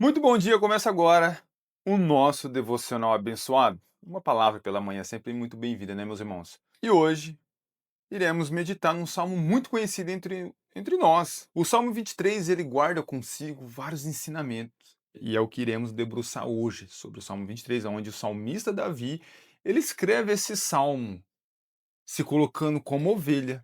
Muito bom dia, começa agora o nosso devocional abençoado. Uma palavra pela manhã sempre muito bem-vinda, né, meus irmãos? E hoje iremos meditar num salmo muito conhecido entre nós. O Salmo 23, ele guarda consigo vários ensinamentos. E é o que iremos debruçar hoje sobre o Salmo 23, onde o salmista Davi, ele escreve esse salmo se colocando como ovelha.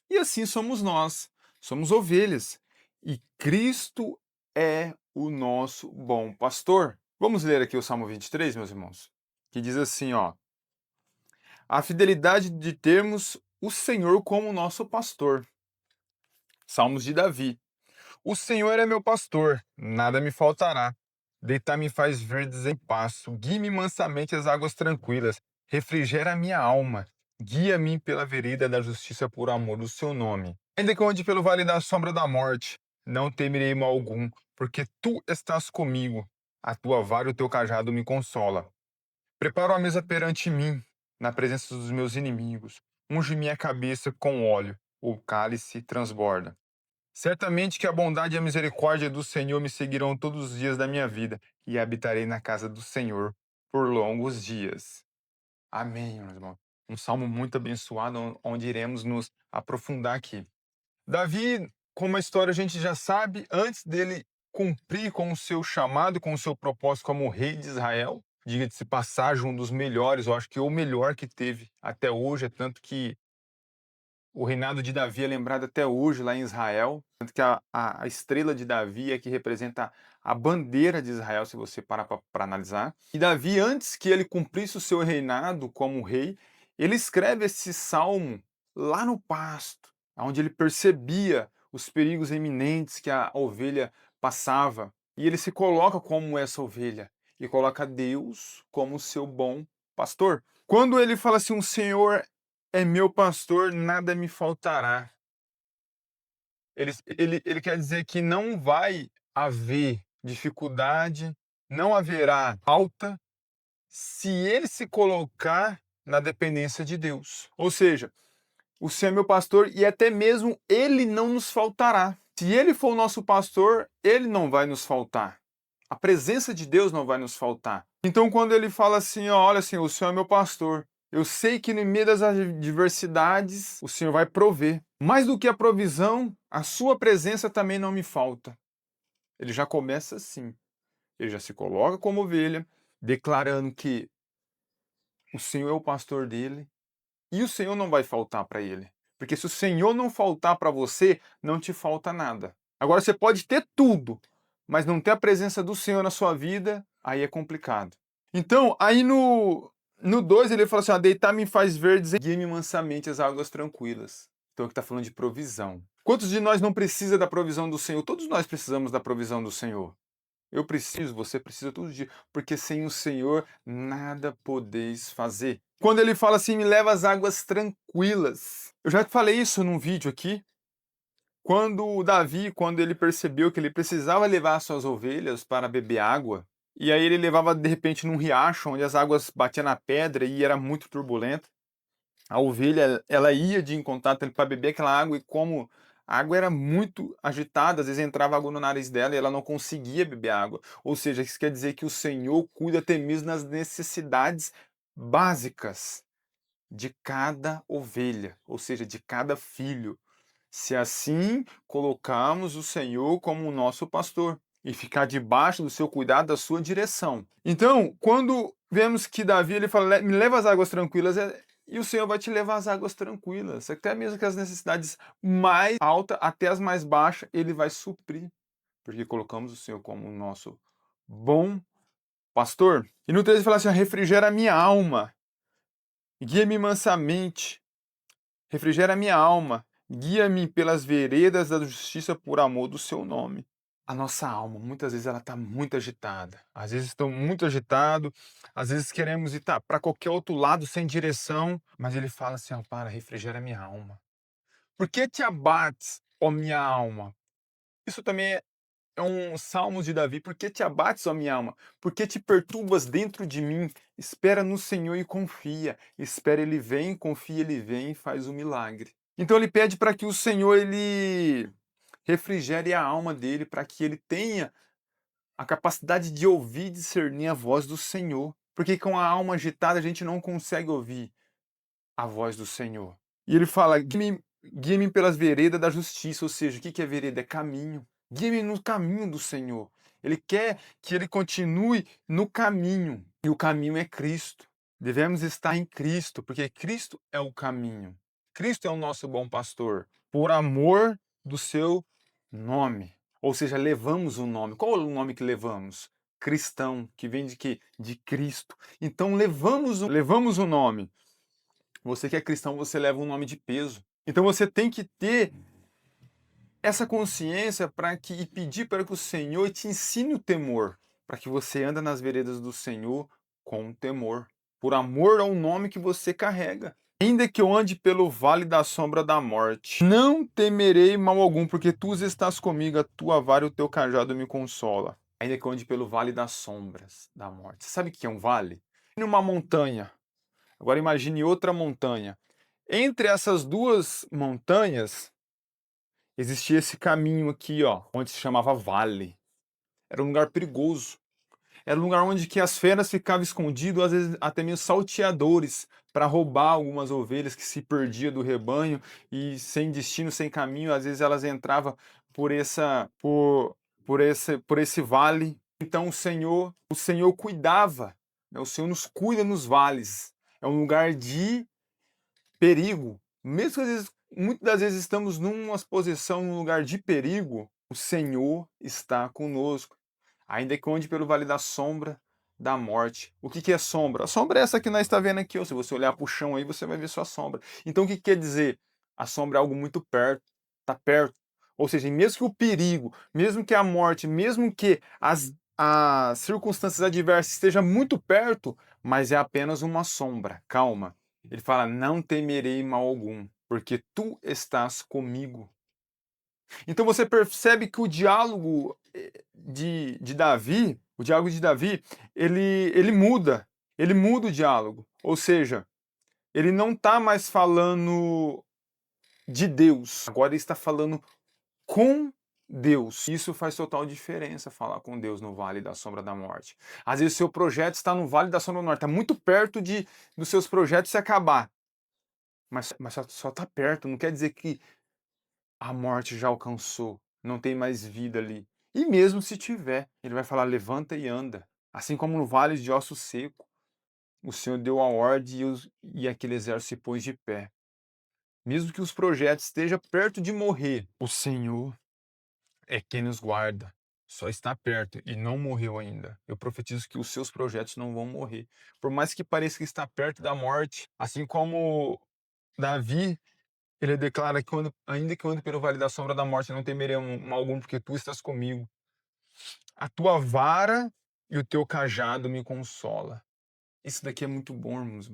E assim somos nós, somos ovelhas. E Cristo é o nosso bom pastor. Vamos ler aqui o Salmo 23, meus irmãos, que diz assim, ó: a fidelidade de termos o Senhor como nosso pastor. Salmos de Davi. O Senhor é meu pastor, nada me faltará. Deitar-me faz verdes em pasto, guie-me mansamente às águas tranquilas, refrigera a minha alma, guia-me pela vereda da justiça por amor do seu nome. Ainda que eu ande pelo vale da sombra da morte, não temerei mal algum, porque tu estás comigo, a tua vara e o teu cajado me consola. Prepara a mesa perante mim, na presença dos meus inimigos, unge minha cabeça com óleo, o cálice transborda. Certamente que a bondade e a misericórdia do Senhor me seguirão todos os dias da minha vida, e habitarei na casa do Senhor por longos dias. Amém, meus irmãos. Um salmo muito abençoado, onde iremos nos aprofundar aqui. Davi, como a história a gente já sabe, antes dele cumprir com o seu chamado, com o seu propósito como rei de Israel, diga-se passagem, um dos melhores, eu acho que o melhor que teve até hoje, é tanto que o reinado de Davi é lembrado até hoje lá em Israel, tanto que a estrela de Davi é que representa a bandeira de Israel, se você parar para analisar. E Davi, antes que ele cumprisse o seu reinado como rei, ele escreve esse salmo lá no pasto, onde ele percebia os perigos iminentes que a ovelha passava. E ele se coloca como essa ovelha e coloca Deus como seu bom pastor. Quando ele fala assim, o Senhor é meu pastor, nada me faltará. Ele quer dizer que não vai haver dificuldade, não haverá falta, se ele se colocar na dependência de Deus. Ou seja, o Senhor é meu pastor e até mesmo ele não nos faltará. Se ele for o nosso pastor, ele não vai nos faltar. A presença de Deus não vai nos faltar. Então, quando ele fala assim, ó, olha assim, o Senhor é meu pastor, eu sei que no meio das adversidades o Senhor vai prover. Mais do que a provisão, a sua presença também não me falta. Ele já começa assim. Ele já se coloca como ovelha, declarando que o Senhor é o pastor dele e o Senhor não vai faltar para ele. Porque se o Senhor não faltar para você, não te falta nada. Agora você pode ter tudo, mas não ter a presença do Senhor na sua vida, aí é complicado. Então, aí no 2 ele fala assim: ó, deitar-me faz verdes e guia-me mansamente às águas tranquilas. Então, aqui está falando de provisão. Quantos de nós não precisa da provisão do Senhor? Todos nós precisamos da provisão do Senhor. Eu preciso, você precisa todo dia, porque sem o Senhor nada podeis fazer. Quando ele fala assim, me leva às águas tranquilas. Eu já te falei isso num vídeo aqui. Quando o Davi, quando ele percebeu que ele precisava levar suas ovelhas para beber água, e aí ele levava de repente num riacho onde as águas batiam na pedra e era muito turbulento. A ovelha, ela ia de em contato para beber aquela água e como a água era muito agitada, às vezes entrava água no nariz dela e ela não conseguia beber água. Ou seja, isso quer dizer que o Senhor cuida até mesmo das necessidades básicas de cada ovelha, ou seja, de cada filho. Se assim colocarmos o Senhor como o nosso pastor e ficar debaixo do seu cuidado, da sua direção. Então, quando vemos que Davi ele fala, me leva às águas tranquilas, e o Senhor vai te levar às águas tranquilas, até mesmo que as necessidades mais altas, até as mais baixas, ele vai suprir, porque colocamos o Senhor como o nosso bom pastor. E no 13 ele fala assim, refrigera a minha alma, guia-me mansamente, refrigera a minha alma, guia-me pelas veredas da justiça por amor do seu nome. A nossa alma, muitas vezes ela está muito agitada. Às vezes estou muito agitado, às vezes queremos ir para qualquer outro lado sem direção, mas ele fala assim, ó, para, refrigera a minha alma. Por que te abates, ó minha alma? Isso também é um salmo de Davi. Por que te abates, ó minha alma? Por que te perturbas dentro de mim? Espera no Senhor e confia. Espera, ele vem, confia, ele vem e faz o milagre. Então ele pede para que o Senhor ele refrigere a alma dele, para que ele tenha a capacidade de ouvir e discernir a voz do Senhor. Porque com a alma agitada a gente não consegue ouvir a voz do Senhor. E ele fala: guia-me pelas veredas da justiça. Ou seja, o que é vereda? É caminho. Guia-me no caminho do Senhor. Ele quer que ele continue no caminho. E o caminho é Cristo. Devemos estar em Cristo, porque Cristo é o caminho. Cristo é o nosso bom pastor, por amor do seu nome. Ou seja, levamos o nome. Qual é o nome que levamos? Cristão, que vem de quê? De Cristo. Então levamos o nome. Você que é cristão, você leva um nome de peso. Então você tem que ter essa consciência para que e pedir para que o Senhor te ensine o temor, para que você anda nas veredas do Senhor com temor, por amor ao nome que você carrega. Ainda que eu ande pelo vale da sombra da morte, não temerei mal algum, porque tu estás comigo, a tua vara e o teu cajado me consola. Ainda que eu ande pelo vale das sombras da morte. Você sabe o que é um vale? Numa montanha. Agora imagine outra montanha. Entre essas duas montanhas existia esse caminho aqui, ó, onde se chamava vale. Era um lugar perigoso. Era um lugar onde que as feras ficavam escondidas, às vezes até mesmo salteadores, para roubar algumas ovelhas que se perdia do rebanho e sem destino, sem caminho, às vezes elas entravam por esse vale. Então o Senhor cuidava, né? O Senhor nos cuida nos vales. É um lugar de perigo. Mesmo que às vezes, muitas das vezes estamos numa posição, num lugar de perigo, o Senhor está conosco. Ainda que onde pelo vale da sombra da morte. O que é sombra? A sombra é essa que nós está vendo aqui. Ó. Se você olhar para o chão aí, você vai ver sua sombra. Então o que quer dizer? A sombra é algo muito perto, está perto. Ou seja, mesmo que o perigo, mesmo que a morte, mesmo que as circunstâncias adversas estejam muito perto, mas é apenas uma sombra. Calma. Ele fala: não temerei mal algum, porque tu estás comigo. Então você percebe que o diálogo de Davi, o diálogo de Davi, ele muda o diálogo. Ou seja, ele não está mais falando de Deus, agora ele está falando com Deus. Isso faz total diferença, falar com Deus no Vale da Sombra da Morte. Às vezes o seu projeto está no Vale da Sombra da Morte, está muito perto dos seus projetos se acabar. Mas só está perto, não quer dizer que a morte já alcançou, não tem mais vida ali. E mesmo se tiver, ele vai falar: levanta e anda. Assim como no vale de ossos seco, o Senhor deu a ordem e aquele exército se pôs de pé. Mesmo que os projetos estejam perto de morrer, o Senhor é quem nos guarda. Só está perto e não morreu ainda. Eu profetizo que os seus projetos não vão morrer. Por mais que pareça que está perto da morte, assim como Davi, ele declara que ainda que eu ande pelo vale da sombra da morte, não temerei mal algum, porque tu estás comigo. A tua vara e o teu cajado me consola. Isso daqui é muito bom, irmãos.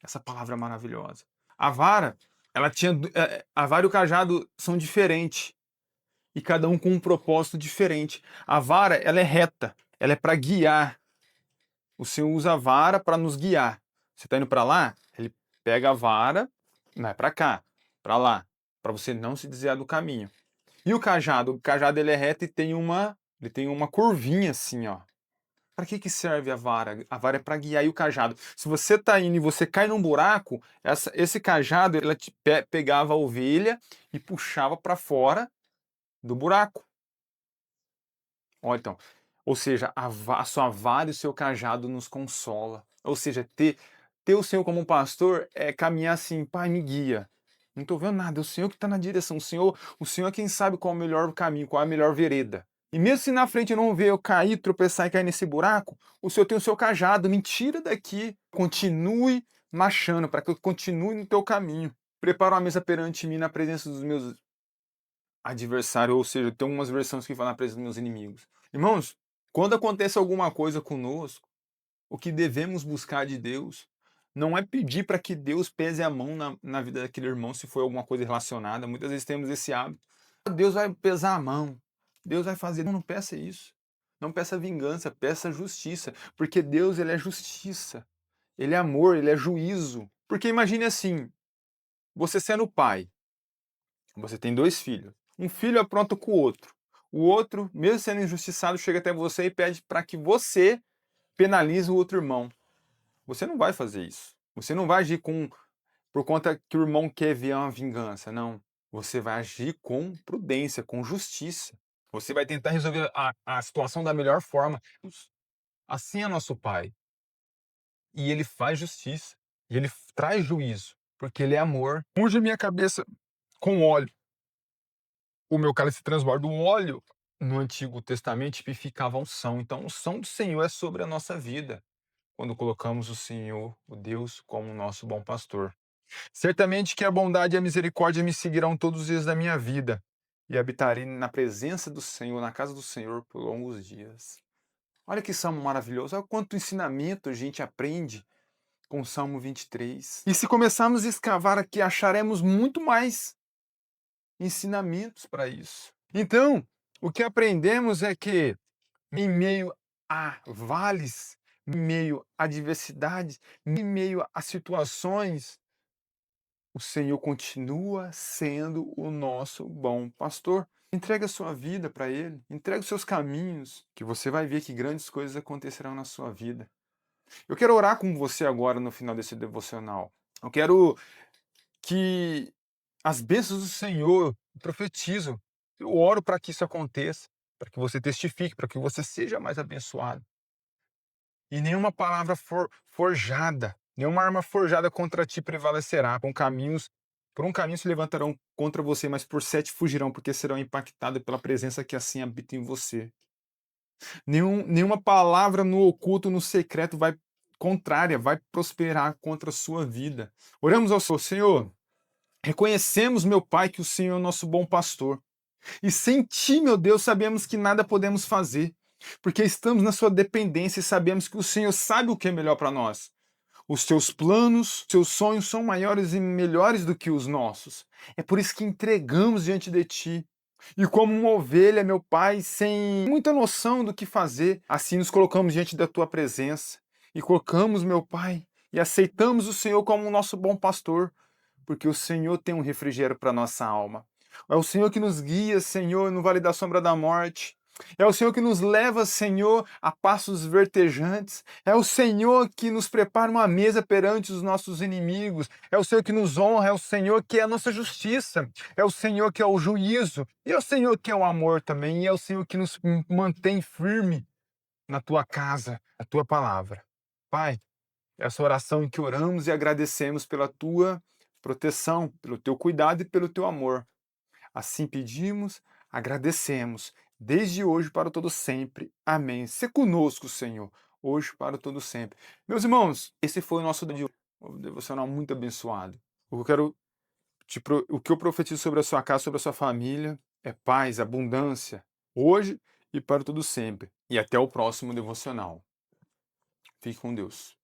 Essa palavra é maravilhosa. A vara, a vara e o cajado são diferentes e cada um com um propósito diferente. A vara, ela é reta, ela é para guiar. O Senhor usa a vara para nos guiar. Você está indo para lá? Ele pega a vara, vai para cá, para lá, para você não se desviar do caminho. E o cajado ele é reto e ele tem uma curvinha assim, ó. Para que serve a vara? A vara é para guiar e o cajado. Se você tá indo e você cai num buraco, esse cajado ela pegava a ovelha e puxava para fora do buraco. Ó, então, ou seja, a sua vara e o seu cajado nos consola. Ou seja, ter o Senhor como um pastor é caminhar assim: Pai, me guia. Não estou vendo nada, é o Senhor que está na direção. O Senhor é quem sabe qual é o melhor caminho, qual é a melhor vereda. E mesmo se na frente eu não ver eu cair, tropeçar e cair nesse buraco, o Senhor tem o seu cajado, me tira daqui. Continue marchando, para que eu continue no teu caminho. Prepara uma mesa perante mim na presença dos meus adversários, ou seja, tem algumas versões que falam na presença dos meus inimigos. Irmãos, quando acontece alguma coisa conosco, o que devemos buscar de Deus não é pedir para que Deus pese a mão na vida daquele irmão se foi alguma coisa relacionada. Muitas vezes temos esse hábito. Deus vai pesar a mão. Deus vai fazer. Não, não peça isso. Não peça vingança, peça justiça. Porque Deus, ele é justiça. Ele é amor, ele é juízo. Porque imagine assim, você sendo pai, você tem dois filhos. Um filho apronta com o outro. o outro, mesmo sendo injustiçado, chega até você e pede para que você penalize o outro irmão. Você não vai fazer isso. Você não vai agir por conta que o irmão quer ver uma vingança, não. Você vai agir com prudência, com justiça. Você vai tentar resolver a situação da melhor forma. Assim é nosso Pai. E Ele faz justiça. E Ele traz juízo. Porque Ele é amor. Unge minha cabeça com óleo. O meu cálice transborda. O óleo no Antigo Testamento tipificava a unção. Então, a unção do Senhor é sobre a nossa vida. Quando colocamos o Senhor, o Deus, como nosso bom pastor. Certamente que a bondade e a misericórdia me seguirão todos os dias da minha vida, e habitarei na presença do Senhor, na casa do Senhor, por longos dias. Olha que salmo maravilhoso, olha quanto ensinamento a gente aprende com o Salmo 23. E se começarmos a escavar aqui, acharemos muito mais ensinamentos para isso. Então, o que aprendemos é que, em meio a vales, em meio a diversidades, em meio a situações, o Senhor continua sendo o nosso bom pastor. Entrega a sua vida para Ele, entrega os seus caminhos, que você vai ver que grandes coisas acontecerão na sua vida. Eu quero orar com você agora no final desse devocional. Eu quero que as bênçãos do Senhor profetizam. Eu oro para que isso aconteça, para que você testifique, para que você seja mais abençoado. E nenhuma palavra forjada, nenhuma arma forjada contra ti prevalecerá. Por um caminho se levantarão contra você, mas por 7 fugirão, porque serão impactados pela presença que assim habita em você. Nenhuma palavra no oculto, no secreto, vai prosperar contra a sua vida. Oramos ao Senhor. Reconhecemos, meu Pai, que o Senhor é o nosso bom pastor. E sem ti, meu Deus, sabemos que nada podemos fazer, porque estamos na sua dependência e sabemos que o Senhor sabe o que é melhor para nós. Os teus planos, teus sonhos são maiores e melhores do que os nossos. É por isso que entregamos diante de ti. E como uma ovelha, meu Pai, sem muita noção do que fazer, assim nos colocamos diante da tua presença. E colocamos, meu Pai, e aceitamos o Senhor como o nosso bom pastor, porque o Senhor tem um refrigério para nossa alma. É o Senhor que nos guia, Senhor, no vale da sombra da morte. É o Senhor que nos leva, Senhor, a passos vertejantes. É o Senhor que nos prepara uma mesa perante os nossos inimigos. É o Senhor que nos honra, é o Senhor que é a nossa justiça. É o Senhor que é o juízo. E é o Senhor que é o amor também. E é o Senhor que nos mantém firme na tua casa, a tua palavra. Pai, essa oração em que oramos e agradecemos pela tua proteção, pelo teu cuidado e pelo teu amor. Assim pedimos, agradecemos, desde hoje para todo sempre. Amém. Se conosco, Senhor, hoje para todo sempre. Meus irmãos, esse foi o nosso devocional muito abençoado. O que eu quero o que eu profetizo sobre a sua casa, sobre a sua família, é paz, abundância, hoje e para todo sempre. E até o próximo devocional. Fique com Deus.